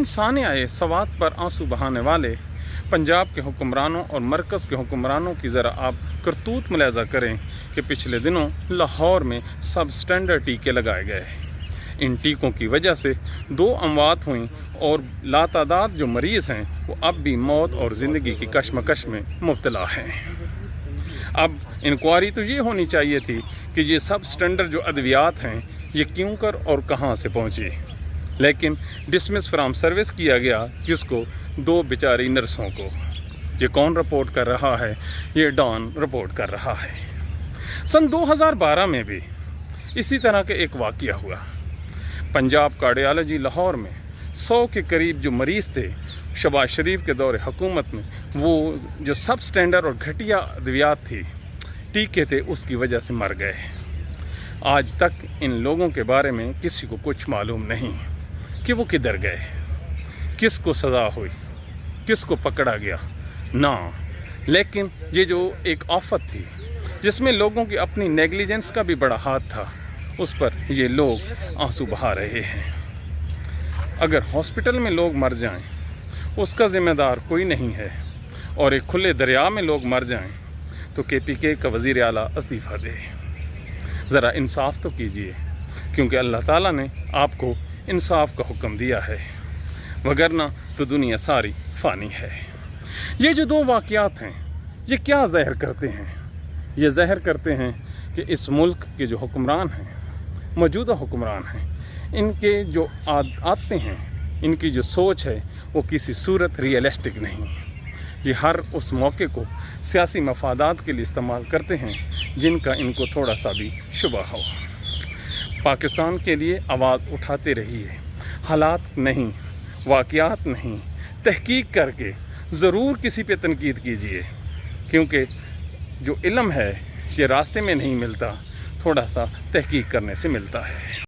सानियाए सवात पर आंसू बहाने वाले पंजाब के हुक्मरानों और मरकज़ के हुक्मरानों की ज़रा आप करतूत मुलाहज़ा करें कि पिछले दिनों लाहौर में सब स्टैंडर्ड टीके लगाए गए। इन टीकों की वजह से 2 अमवात हुई और लातादाद जो मरीज़ हैं वो अब भी मौत और ज़िंदगी की कशमकश में मुब्तला हैं। अब इंक्वायरी तो ये होनी चाहिए थी कि ये सब स्टैंडर्ड जो अद्वियात हैं ये क्यों कर और कहाँ से पहुँची, लेकिन डिसमिस फ्राम सर्विस किया गया किसको? 2 बेचारी नर्सों को। ये कौन रिपोर्ट कर रहा है? ये डॉन रिपोर्ट कर रहा है। सन 2012 में भी इसी तरह के एक वाक़या हुआ। पंजाब कार्डियोलॉजी लाहौर में 100 के करीब जो मरीज़ थे शहबाज शरीफ के दौरे हुकूमत में, वो जो सब स्टैंडर्ड और घटिया अद्वियात थी, टीके थे, उसकी वजह से मर गए। आज तक इन लोगों के बारे में किसी को कुछ मालूम नहीं कि वो किधर गए, किसको सज़ा हुई, किसको पकड़ा गया ना। लेकिन ये जो एक आफत थी जिसमें लोगों की अपनी नेग्लिजेंस का भी बड़ा हाथ था, उस पर ये लोग आंसू बहा रहे हैं। अगर हॉस्पिटल में लोग मर जाएं उसका ज़िम्मेदार कोई नहीं है, और एक खुले दरिया में लोग मर जाएं तो KPK का वज़ीर आला इस्तीफ़ा दे। ज़रा इंसाफ तो कीजिए, क्योंकि अल्लाह ताला ने आपको इंसाफ का हुक्म दिया है, वगरना तो दुनिया सारी फ़ानी है। ये जो 2 वाक़यात हैं ये क्या ज़ाहिर करते हैं? ये ज़ाहिर करते हैं कि इस मुल्क के जो हुक्मरान हैं, मौजूदा हुक्मरान हैं, इनके जो आदतें हैं, इनकी जो सोच है वो किसी सूरत रियलिस्टिक नहीं। ये हर उस मौके को सियासी मफादात के लिए इस्तेमाल करते हैं जिनका इनको थोड़ा सा भी शुबा हो। पाकिस्तान के लिए आवाज़ उठाते रहिए, हालात नहीं, वाक़यात नहीं, तहकीक करके ज़रूर किसी पे तनकीद कीजिए, क्योंकि जो इल्म है ये रास्ते में नहीं मिलता, थोड़ा सा तहकीक करने से मिलता है।